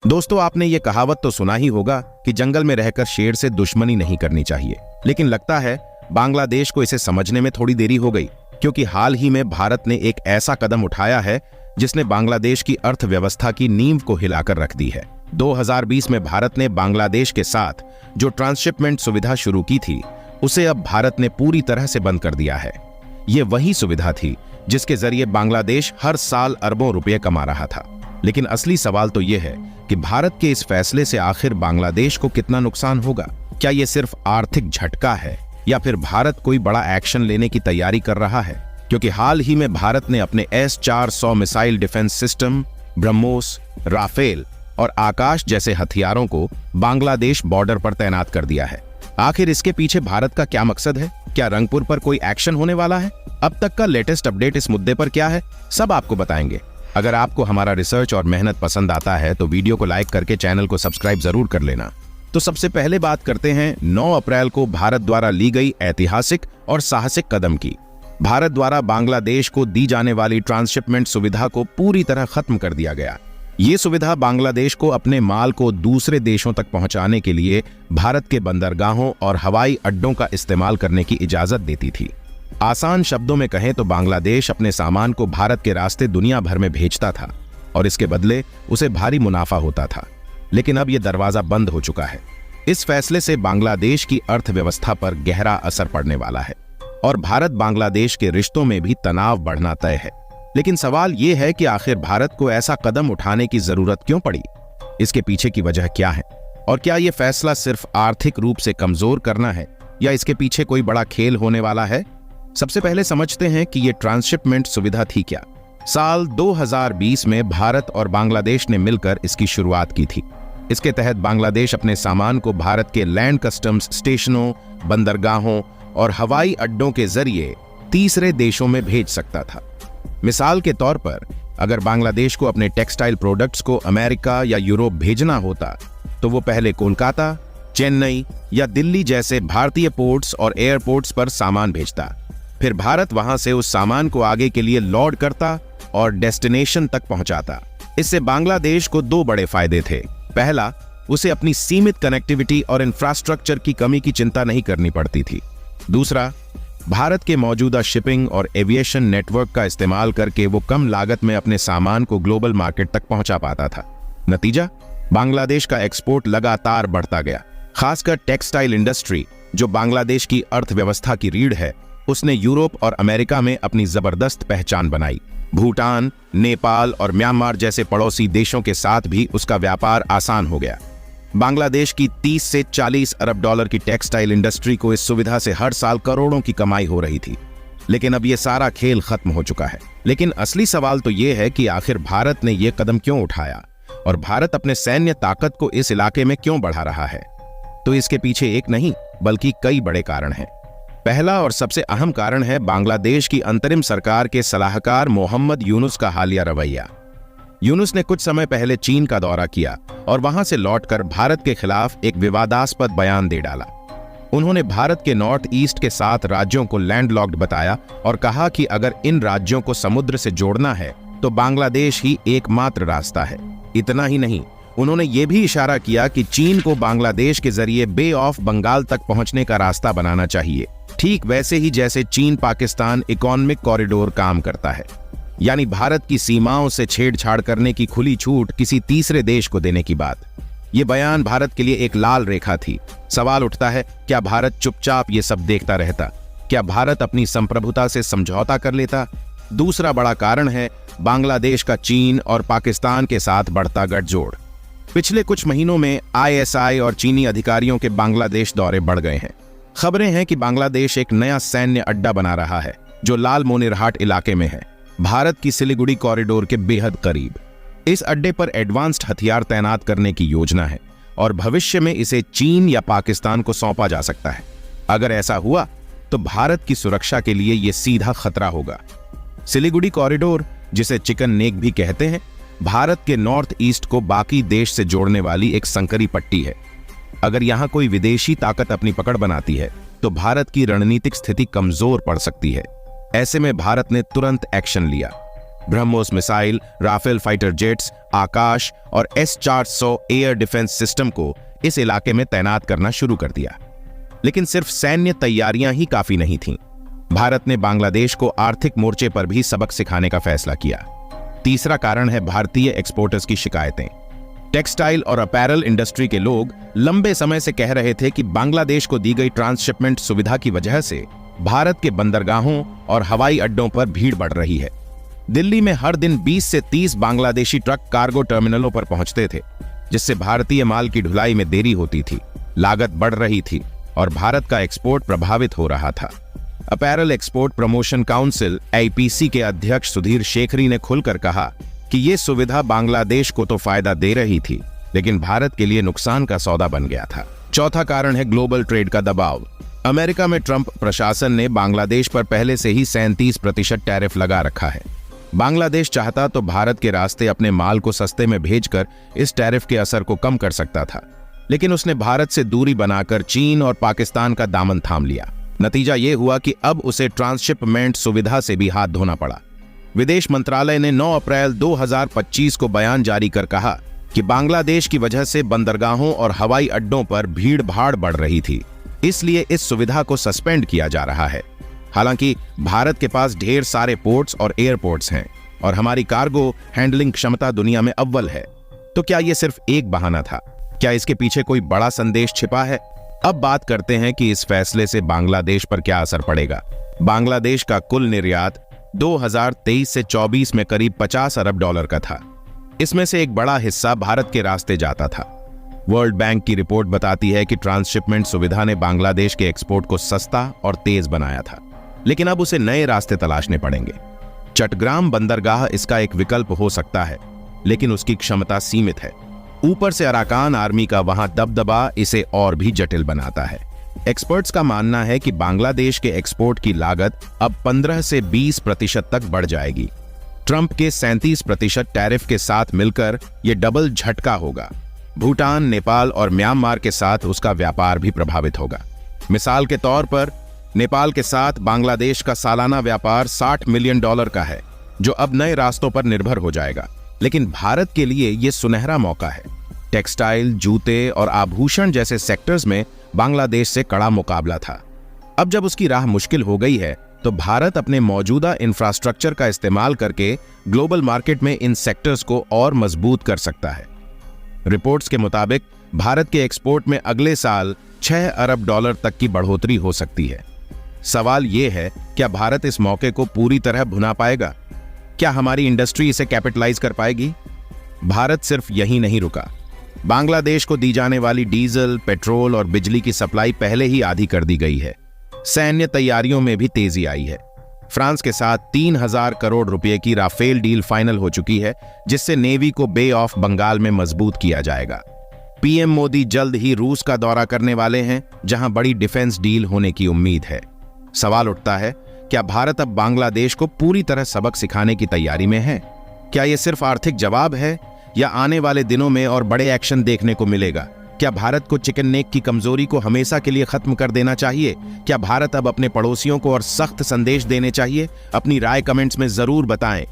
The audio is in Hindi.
दोस्तों, आपने ये कहावत तो सुना ही होगा कि जंगल में रहकर शेर से दुश्मनी नहीं करनी चाहिए, लेकिन लगता है बांग्लादेश को इसे समझने में थोड़ी देरी हो गई, क्योंकि हाल ही में भारत ने एक ऐसा कदम उठाया है जिसने बांग्लादेश की अर्थव्यवस्था की नींव को हिलाकर रख दी है। 2020 में भारत ने बांग्लादेश के साथ जो ट्रांसशिपमेंट सुविधा शुरू की थी, उसे अब भारत ने पूरी तरह से बंद कर दिया है। ये वही सुविधा थी जिसके जरिए बांग्लादेश हर साल अरबों रुपए कमा रहा था। लेकिन असली सवाल तो यह है कि भारत के इस फैसले से आखिर बांग्लादेश को कितना नुकसान होगा। क्या यह सिर्फ आर्थिक झटका है या फिर भारत कोई बड़ा एक्शन लेने की तैयारी कर रहा है? क्योंकि हाल ही में भारत ने अपने S-400 missile defence system, BrahMos, Rafale और आकाश जैसे हथियारों को बांग्लादेश बॉर्डर पर तैनात कर दिया है। आखिर इसके पीछे भारत का क्या मकसद है? क्या रंगपुर पर कोई एक्शन होने वाला है? अब तक का लेटेस्ट अपडेट इस मुद्दे पर क्या है, सब आपको बताएंगे। अगर आपको हमारा रिसर्च और मेहनत पसंद आता है तो वीडियो को लाइक करके चैनल को सब्सक्राइब जरूर कर लेना। तो सबसे पहले बात करते हैं 9 अप्रैल को भारत द्वारा ली गई ऐतिहासिक और साहसिक कदम की। भारत द्वारा बांग्लादेश को दी जाने वाली ट्रांसशिपमेंट सुविधा को पूरी तरह खत्म कर दिया गया। ये सुविधा बांग्लादेश को अपने माल को दूसरे देशों तक पहुंचाने के लिए भारत के बंदरगाहों और हवाई अड्डों का इस्तेमाल करने की इजाजत देती थी। आसान शब्दों में कहें तो बांग्लादेश अपने सामान को भारत के रास्ते दुनिया भर में भेजता था और इसके बदले उसे भारी मुनाफा होता था। लेकिन अब यह दरवाजा बंद हो चुका है। इस फैसले से बांग्लादेश की अर्थव्यवस्था पर गहरा असर पड़ने वाला है और भारत बांग्लादेश के रिश्तों में भी तनाव बढ़ना तय है। लेकिन सवाल यह है कि आखिर भारत को ऐसा कदम उठाने की जरूरत क्यों पड़ी? इसके पीछे की वजह क्या है? और क्या यह फैसला सिर्फ आर्थिक रूप से कमजोर करना है या इसके पीछे कोई बड़ा खेल होने वाला है? सबसे पहले समझते हैं कि यह ट्रांसशिपमेंट सुविधा थी क्या। साल 2020 में भारत और बांग्लादेश ने मिलकर इसकी शुरुआत की थी। इसके तहत बांग्लादेश अपने सामान को भारत के लैंड कस्टम्स स्टेशनों, बंदरगाहों और हवाई अड्डों के जरिए तीसरे देशों में भेज सकता था। मिसाल के तौर पर अगर बांग्लादेश को अपने टेक्सटाइल प्रोडक्ट्स को अमेरिका या यूरोप भेजना होता तो वो पहले कोलकाता, चेन्नई या दिल्ली जैसे भारतीय पोर्ट्स और एयरपोर्ट्स पर सामान भेजता। फिर भारत वहां से उस सामान को आगे के लिए लोड करता और डेस्टिनेशन तक पहुंचाता। इससे बांग्लादेश को 2 बड़े फायदे थे। पहला, उसे अपनी सीमित कनेक्टिविटी और इंफ्रास्ट्रक्चर की कमी की चिंता नहीं करनी पड़ती थी। दूसरा, भारत के मौजूदा शिपिंग और एविएशन नेटवर्क का इस्तेमाल करके वो कम लागत में अपने सामान को ग्लोबल मार्केट तक पहुंचा पाता था। नतीजा, बांग्लादेश का एक्सपोर्ट लगातार बढ़ता गया। खासकर टेक्सटाइल इंडस्ट्री, जो बांग्लादेश की अर्थव्यवस्था की रीढ़ है, उसने यूरोप और अमेरिका में अपनी जबरदस्त पहचान बनाई। भूटान, नेपाल और म्यांमार जैसे पड़ोसी देशों के साथ भी उसका व्यापार आसान हो गया। बांग्लादेश की 30 से 40 अरब डॉलर की टेक्सटाइल इंडस्ट्री को इस सुविधा से हर साल करोड़ों की कमाई हो रही थी। लेकिन अब यह सारा खेल खत्म हो चुका है। लेकिन असली सवाल तो यह है कि आखिर भारत ने यह कदम क्यों उठाया और भारत अपने सैन्य ताकत को इस इलाके में क्यों बढ़ा रहा है? तो इसके पीछे एक नहीं बल्कि कई बड़े कारण हैं। पहला और सबसे अहम कारण है बांग्लादेश की अंतरिम सरकार के सलाहकार मोहम्मद यूनुस का हालिया रवैया। यूनुस ने कुछ समय पहले चीन का दौरा किया और वहां से लौटकर भारत के खिलाफ एक विवादास्पद बयान दे डाला। उन्होंने भारत के नॉर्थ ईस्ट के 7 राज्यों को लैंडलॉक्ड बताया और कहा कि अगर इन राज्यों को समुद्र से जोड़ना है तो बांग्लादेश ही एकमात्र रास्ता है। इतना ही नहीं, उन्होंने ये भी इशारा किया कि चीन को बांग्लादेश के जरिए बे ऑफ बंगाल तक पहुंचने का रास्ता बनाना चाहिए, ठीक वैसे ही जैसे चीन पाकिस्तान इकोनॉमिक कॉरिडोर काम करता है। यानी भारत की सीमाओं से छेड़छाड़ करने की खुली छूट किसी तीसरे देश को देने की बात। यह बयान भारत के लिए एक लाल रेखा थी। सवाल उठता है, क्या भारत चुपचाप ये सब देखता रहता? क्या भारत अपनी संप्रभुता से समझौता कर लेता? दूसरा बड़ा कारण है बांग्लादेश का चीन और पाकिस्तान के साथ बढ़ता गठजोड़। पिछले कुछ महीनों में ISI और चीनी अधिकारियों के बांग्लादेश दौरे बढ़ गए हैं। खबरें हैं कि बांग्लादेश एक नया सैन्य अड्डा बना रहा है जो लाल मोनिरहाट इलाके में है, भारत की सिलीगुड़ी कॉरिडोर के बेहद करीब। इस अड्डे पर एडवांस्ड हथियार तैनात करने की योजना है और भविष्य में इसे चीन या पाकिस्तान को सौंपा जा सकता है। अगर ऐसा हुआ तो भारत की सुरक्षा के लिए यह सीधा खतरा होगा। सिलीगुड़ी कॉरिडोर, जिसे चिकन नेक भी कहते हैं, भारत के नॉर्थ ईस्ट को बाकी देश से जोड़ने वाली एक संकरी पट्टी है। अगर यहां कोई विदेशी ताकत अपनी पकड़ बनाती है तो भारत की रणनीतिक स्थिति कमजोर पड़ सकती है। ऐसे में भारत ने तुरंत एक्शन लिया। BrahMos missile, Rafale fighter jets, Akash और S-400 एयर डिफेंस सिस्टम को इस इलाके में तैनात करना शुरू कर दिया। लेकिन सिर्फ सैन्य तैयारियां ही काफी नहीं थीं। भारत ने बांग्लादेश को आर्थिक मोर्चे पर भी सबक सिखाने का फैसला किया। तीसरा कारण है भारतीय एक्सपोर्टर्स की शिकायतें। टेक्सटाइल और अपैरल इंडस्ट्री के लोग लंबे समय से कह रहे थे कि बांग्लादेश को दी गई ट्रांसशिपमेंट सुविधा की वजह से भारत के बंदरगाहों और हवाई अड्डों पर भीड़ बढ़ रही है। दिल्ली में हर दिन 20 से 30 बांग्लादेशी ट्रक कार्गो टर्मिनलों पर पहुंचते थे, जिससे भारतीय माल की ढुलाई में देरी होती थी, लागत बढ़ रही थी और भारत का एक्सपोर्ट प्रभावित हो रहा था। Apparel export promotion council AIPC के अध्यक्ष सुधीर शेखरी ने खुलकर कहा कि यह सुविधा बांग्लादेश को तो फायदा दे रही थी, लेकिन भारत के लिए नुकसान का सौदा बन गया था। चौथा कारण है ग्लोबल ट्रेड का दबाव। अमेरिका में ट्रंप प्रशासन ने बांग्लादेश पर पहले से ही 37% टैरिफ लगा रखा है। बांग्लादेश चाहता तो भारत के रास्ते अपने माल को सस्ते में भेजकर इस टैरिफ के असर को कम कर सकता था, लेकिन उसने भारत से दूरी बनाकर चीन और पाकिस्तान का दामन थाम लिया। नतीजा यह हुआ कि अब उसे ट्रांसशिपमेंट सुविधा से भी हाथ धोना पड़ा। विदेश मंत्रालय ने 9 अप्रैल 2025 को बयान जारी कर कहा कि बांग्लादेश की वजह से बंदरगाहों और हवाई अड्डों पर भीड़ भाड़ बढ़ रही थी, इसलिए इस सुविधा को सस्पेंड किया जा रहा है। हालांकि भारत के पास ढेर सारे पोर्ट्स और एयरपोर्ट्स हैं और हमारी कार्गो हैंडलिंग क्षमता दुनिया में अव्वल है। तो क्या यह सिर्फ एक बहाना था? क्या इसके पीछे कोई बड़ा संदेश छिपा है? अब बात करते हैं कि इस फैसले से बांग्लादेश पर क्या असर पड़ेगा। बांग्लादेश का कुल निर्यात 2023 से 24 में करीब $50 अरब का था। इसमें से एक बड़ा हिस्सा भारत के रास्ते जाता था। वर्ल्ड बैंक की रिपोर्ट बताती है कि ट्रांसशिपमेंट सुविधा ने बांग्लादेश के एक्सपोर्ट को सस्ता और तेज बनाया था, लेकिन अब उसे नए रास्ते तलाशने पड़ेंगे। चट्टग्राम बंदरगाह इसका एक विकल्प हो सकता है, लेकिन उसकी क्षमता सीमित है। ऊपर से अराकान आर्मी का वहां दबदबा इसे और भी जटिल बनाता है। एक्सपर्ट्स का मानना है कि बांग्लादेश के एक्सपोर्ट की लागत अब 15 से 20% तक बढ़ जाएगी। ट्रंप के 37% टैरिफ के साथ मिलकर यह डबल झटका होगा। भूटान, नेपाल और म्यांमार के साथ उसका व्यापार भी प्रभावित होगा। मिसाल के तौर पर नेपाल के साथ बांग्लादेश का सालाना व्यापार $60 मिलियन का है, जो अब नए रास्तों पर निर्भर हो जाएगा। लेकिन भारत के लिए यह सुनहरा मौका है। टेक्सटाइल, जूते और आभूषण जैसे सेक्टर्स में बांग्लादेश से कड़ा मुकाबला था। अब जब उसकी राह मुश्किल हो गई है, तो भारत अपने मौजूदा इंफ्रास्ट्रक्चर का इस्तेमाल करके ग्लोबल मार्केट में इन सेक्टर्स को और मजबूत कर सकता है। रिपोर्ट्स के मुताबिक भारत के एक्सपोर्ट में अगले साल $6 अरब तक की बढ़ोतरी हो सकती है। सवाल यह है, क्या भारत इस मौके को पूरी तरह भुना पाएगा? क्या हमारी इंडस्ट्री इसे कैपिटलाइज कर पाएगी? भारत सिर्फ यहीं नहीं रुका। बांग्लादेश को दी जाने वाली डीजल, पेट्रोल और बिजली की सप्लाई पहले ही आधी कर दी गई है। सैन्य तैयारियों में भी तेजी आई है। फ्रांस के साथ 3000 करोड़ रुपए की राफेल डील फाइनल हो चुकी है, जिससे नेवी को बे ऑफ बंगाल में मजबूत किया जाएगा। पीएम मोदी जल्द ही रूस का दौरा करने वाले हैं, जहां बड़ी डिफेंस डील होने की उम्मीद है। सवाल उठता है, क्या भारत अब बांग्लादेश को पूरी तरह सबक सिखाने की तैयारी में है? क्या यह सिर्फ आर्थिक जवाब है, या आने वाले दिनों में और बड़े एक्शन देखने को मिलेगा? क्या भारत को चिकन नेक की कमजोरी को हमेशा के लिए खत्म कर देना चाहिए? क्या भारत अब अपने पड़ोसियों को और सख्त संदेश देने चाहिए? अपनी राय कमेंट्स में जरूर बताएं।